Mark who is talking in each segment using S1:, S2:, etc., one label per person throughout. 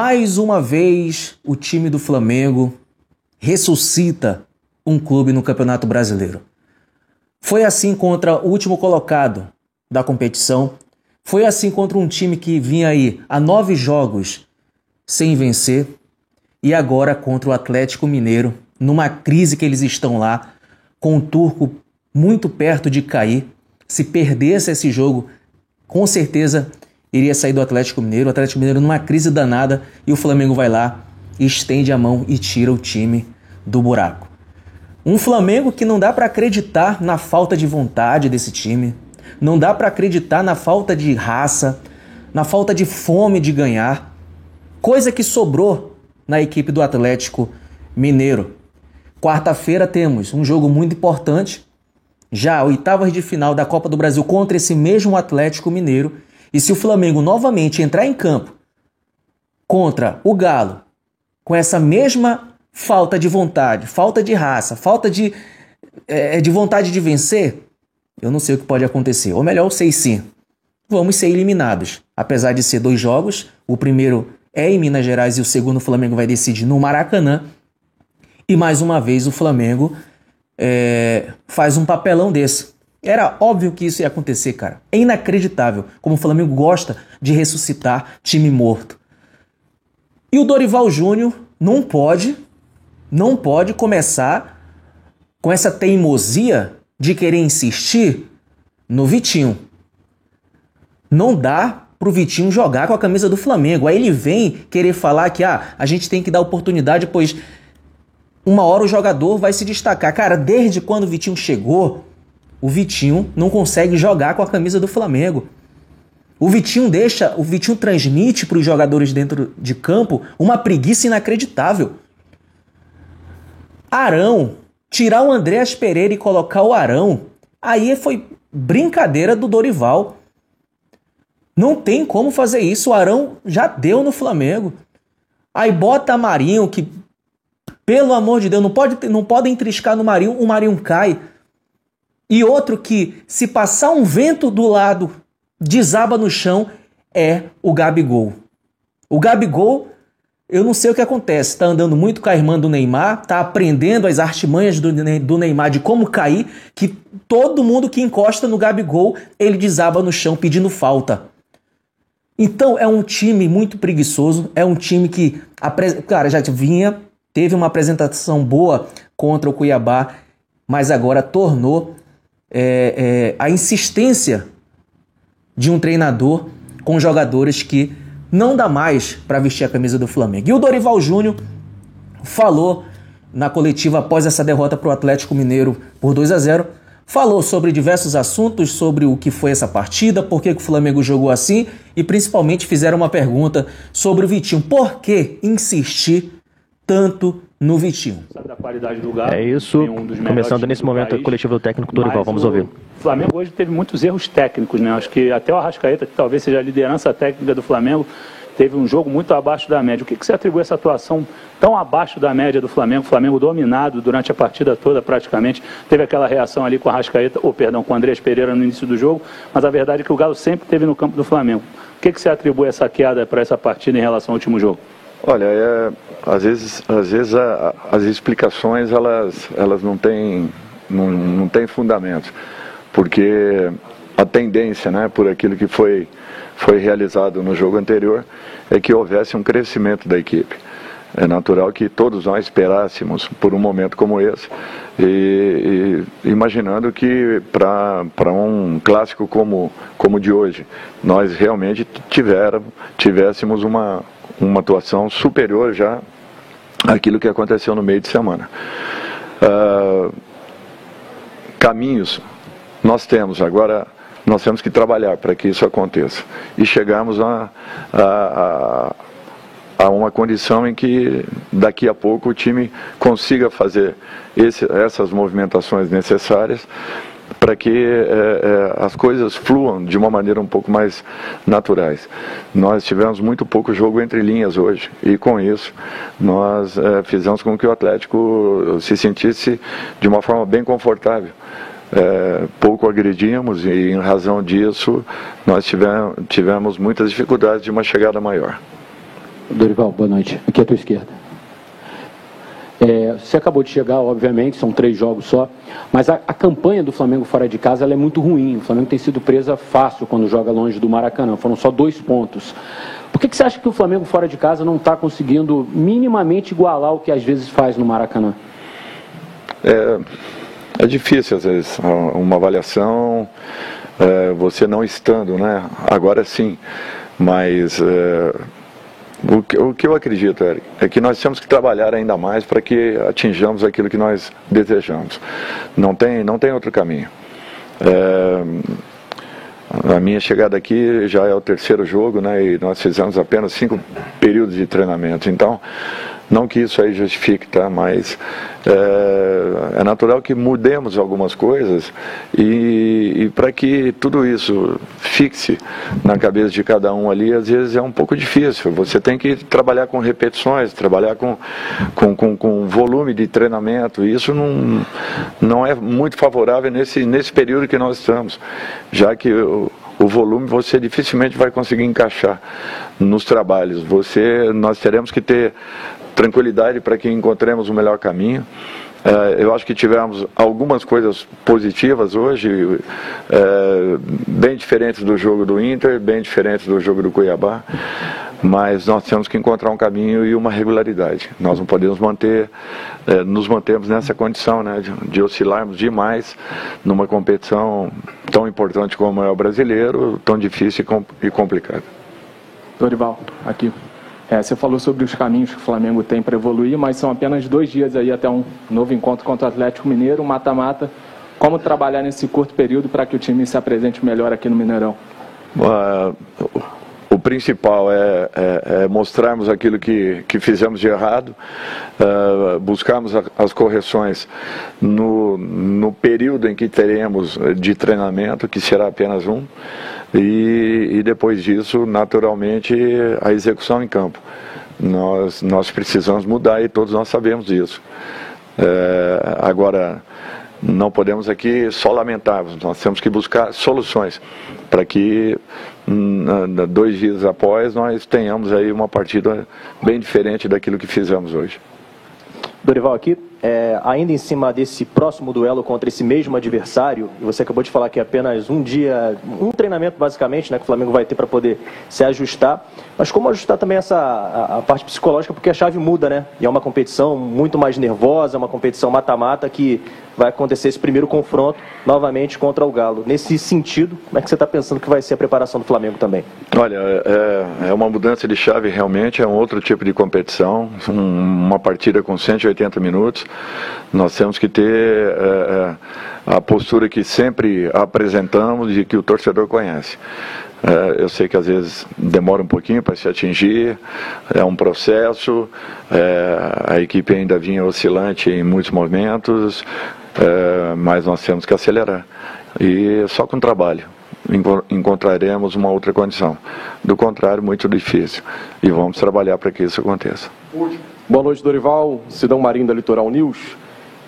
S1: Mais uma vez, o time do Flamengo ressuscita um clube no Campeonato Brasileiro. Foi assim contra o último colocado da competição. Foi assim contra um time que vinha aí há 9 jogos sem vencer. E agora contra o Atlético Mineiro, numa crise que eles estão lá, com o Turco muito perto de cair. Se perdesse esse jogo, com certeza iria sair do Atlético Mineiro. O Atlético Mineiro numa crise danada e o Flamengo vai lá, estende a mão e tira o time do buraco. Um Flamengo que não dá para acreditar na falta de vontade desse time, não dá para acreditar na falta de raça, na falta de fome de ganhar, coisa que sobrou na equipe do Atlético Mineiro. Quarta-feira temos um jogo muito importante, já oitavas de final da Copa do Brasil contra esse mesmo Atlético Mineiro. E se o Flamengo novamente entrar em campo contra o Galo, com essa mesma falta de vontade, falta de raça, falta de vontade de vencer, eu não sei o que pode acontecer. Ou melhor, eu sei sim. Vamos ser eliminados. Apesar de ser 2 jogos, o primeiro é em Minas Gerais e o segundo o Flamengo vai decidir no Maracanã. E mais uma vez o Flamengo faz um papelão desse. Era óbvio que isso ia acontecer, cara. É inacreditável como o Flamengo gosta de ressuscitar time morto. E o Dorival Júnior não pode começar com essa teimosia de querer insistir no Vitinho. Não dá pro Vitinho jogar com a camisa do Flamengo. Aí ele vem querer falar que a gente tem que dar oportunidade, pois uma hora o jogador vai se destacar. Cara, desde quando o Vitinho chegou, o Vitinho não consegue jogar com a camisa do Flamengo. O Vitinho transmite para os jogadores dentro de campo uma preguiça inacreditável. Arão, tirar o Andreas Pereira e colocar o Arão, aí foi brincadeira do Dorival. Não tem como fazer isso, o Arão já deu no Flamengo. Aí bota Marinho, que, pelo amor de Deus, não podem triscar no Marinho, o Marinho cai. E outro que, se passar um vento do lado, desaba no chão, é o Gabigol. O Gabigol, eu não sei o que acontece, está andando muito com a irmã do Neymar, está aprendendo as artimanhas do Neymar de como cair, que todo mundo que encosta no Gabigol, ele desaba no chão pedindo falta. Então é um time muito preguiçoso, é um time que, cara, já teve uma apresentação boa contra o Cuiabá, mas agora tornou a insistência de um treinador com jogadores que não dá mais para vestir a camisa do Flamengo. E o Dorival Júnior falou na coletiva após essa derrota para o Atlético Mineiro por 2-0, falou sobre diversos assuntos, sobre o que foi essa partida, por que o Flamengo jogou assim e principalmente fizeram uma pergunta sobre o Vitinho. Por que insistir tanto no Vitinho?
S2: Da qualidade do Galo,
S3: é isso, começando nesse momento a coletiva do técnico Dorival, vamos ouvir.
S2: O Flamengo hoje teve muitos erros técnicos, né? Acho que até o Arrascaeta, que talvez seja a liderança técnica do Flamengo, teve um jogo muito abaixo da média. O que você atribui a essa atuação tão abaixo da média do Flamengo? O Flamengo dominado durante a partida toda praticamente, teve aquela reação ali com o Arrascaeta, com o Andreas Pereira no início do jogo, mas a verdade é que o Galo sempre esteve no campo do Flamengo. O que você atribui essa queda para essa partida em relação ao último jogo?
S4: Olha, às vezes as explicações elas não têm fundamento, porque a tendência, né, por aquilo que foi realizado no jogo anterior, é que houvesse um crescimento da equipe. É natural que todos nós esperássemos por um momento como esse, e imaginando que para um clássico como o de hoje, nós realmente tivéssemos uma atuação superior já àquilo que aconteceu no meio de semana. Caminhos nós temos, agora nós temos que trabalhar para que isso aconteça e chegarmos a uma condição em que daqui a pouco o time consiga fazer essas movimentações necessárias para que as coisas fluam de uma maneira um pouco mais naturais. Nós tivemos muito pouco jogo entre linhas hoje, e com isso nós fizemos com que o Atlético se sentisse de uma forma bem confortável. Pouco agredimos e, em razão disso, nós tivemos muitas dificuldades de uma chegada maior.
S5: Dorival, boa noite. Aqui à tua esquerda. Você acabou de chegar, obviamente, são 3 jogos só, mas a campanha do Flamengo fora de casa ela é muito ruim. O Flamengo tem sido presa fácil quando joga longe do Maracanã, foram só 2 pontos. Por que você acha que o Flamengo fora de casa não está conseguindo minimamente igualar o que às vezes faz no Maracanã?
S4: É difícil, às vezes, uma avaliação, você não estando, né? Agora sim, mas o que eu acredito, Eric, é que nós temos que trabalhar ainda mais para que atinjamos aquilo que nós desejamos. Não tem outro caminho. A minha chegada aqui já é o 3º jogo, né? E nós fizemos apenas 5 períodos de treinamento. Então, não que isso aí justifique, tá? Mas é natural que mudemos algumas coisas e para que tudo isso fixe na cabeça de cada um ali, às vezes é um pouco difícil. Você tem que trabalhar com repetições, trabalhar com volume de treinamento, e isso não é muito favorável nesse período que nós estamos, já que o volume você dificilmente vai conseguir encaixar nos trabalhos. Nós teremos que ter tranquilidade para que encontremos o melhor caminho. Eu acho que tivemos algumas coisas positivas hoje, bem diferentes do jogo do Inter, bem diferentes do jogo do Cuiabá, mas nós temos que encontrar um caminho e uma regularidade. Nós não podemos nos mantermos nessa condição, né, de oscilarmos demais numa competição tão importante como é o brasileiro, tão difícil e complicada.
S6: Dorival, aqui. Você falou sobre os caminhos que o Flamengo tem para evoluir, mas são apenas 2 dias aí até um novo encontro contra o Atlético Mineiro, um mata-mata. Como trabalhar nesse curto período para que o time se apresente melhor aqui no Mineirão?
S4: O principal é mostrarmos aquilo que fizemos de errado, buscarmos as correções no período em que teremos de treinamento, que será apenas um, e depois disso, naturalmente, a execução em campo. Nós precisamos mudar e todos nós sabemos disso. Agora, não podemos aqui só lamentarmos, nós temos que buscar soluções para que 2 dias após nós tenhamos aí uma partida bem diferente daquilo que fizemos hoje.
S3: Dorival, aqui, ainda em cima desse próximo duelo contra esse mesmo adversário, e você acabou de falar que é apenas um dia, um treinamento basicamente, né, que o Flamengo vai ter para poder se ajustar, mas como ajustar também a parte psicológica, porque a chave muda, né? E é uma competição muito mais nervosa, uma competição mata-mata que vai acontecer esse primeiro confronto novamente contra o Galo. Nesse sentido, como é que você está pensando que vai ser a preparação do Flamengo também?
S4: Olha, é uma mudança de chave realmente, é um outro tipo de competição, uma partida com 180 minutos. Nós temos que ter a postura que sempre apresentamos e que o torcedor conhece. Eu sei que às vezes demora um pouquinho para se atingir, é um processo, a equipe ainda vinha oscilante em muitos momentos, mas nós temos que acelerar. E só com trabalho encontraremos uma outra condição. Do contrário, muito difícil. E vamos trabalhar para que isso aconteça.
S7: Boa noite, Dorival. Sidão Marinho, da Litoral News.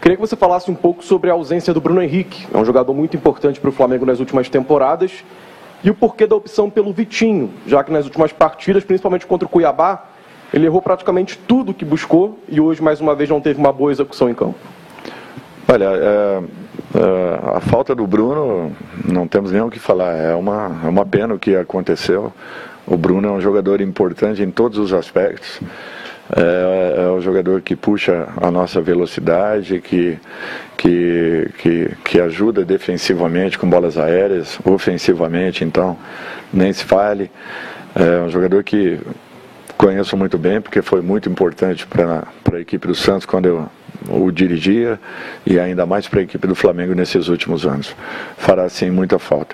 S7: Queria que você falasse um pouco sobre a ausência do Bruno Henrique. É um jogador muito importante para o Flamengo nas últimas temporadas. E o porquê da opção pelo Vitinho, já que nas últimas partidas, principalmente contra o Cuiabá, ele errou praticamente tudo que buscou e hoje, mais uma vez, não teve uma boa execução em campo.
S4: Olha, a falta do Bruno, não temos nem o que falar. É uma pena o que aconteceu. O Bruno é um jogador importante em todos os aspectos. É um jogador que puxa a nossa velocidade, que ajuda defensivamente com bolas aéreas, ofensivamente, então, nem se fale. É um jogador que conheço muito bem, porque foi muito importante para a equipe do Santos quando eu o dirigia, e ainda mais para a equipe do Flamengo nesses últimos anos. Fará, sim, muita falta.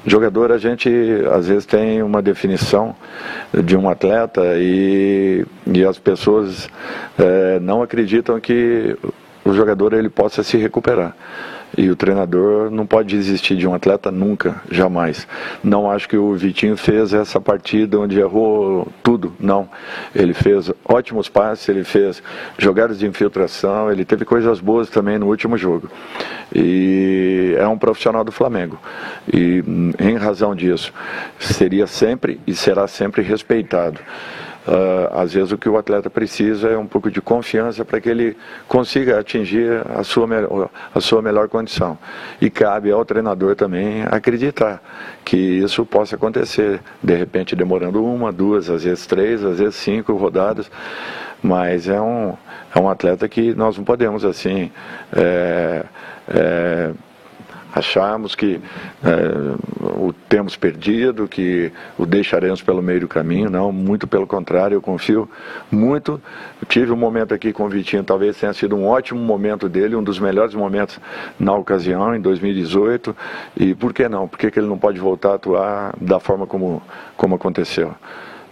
S4: Jogador, a gente às vezes tem uma definição de um atleta e as pessoas não acreditam que o jogador ele possa se recuperar. E o treinador não pode desistir de um atleta nunca, jamais. Não acho que o Vitinho fez essa partida onde errou tudo, não. Ele fez ótimos passes, ele fez jogadas de infiltração, ele teve coisas boas também no último jogo. E é um profissional do Flamengo. E em razão disso, seria sempre e será sempre respeitado. às vezes o que o atleta precisa é um pouco de confiança para que ele consiga atingir a sua melhor condição. E cabe ao treinador também acreditar que isso possa acontecer, de repente demorando 1, 2, às vezes 3, às vezes 5 rodadas, mas é um atleta que nós não podemos assim acharmos que o temos perdido, que o deixaremos pelo meio do caminho. Não, muito pelo contrário, eu confio muito. Eu tive um momento aqui com o Vitinho, talvez tenha sido um ótimo momento dele, um dos melhores momentos na ocasião, em 2018, e por que não? Por que ele não pode voltar a atuar da forma como aconteceu?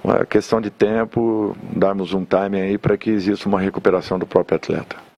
S4: É questão de tempo, darmos um time aí para que exista uma recuperação do próprio atleta.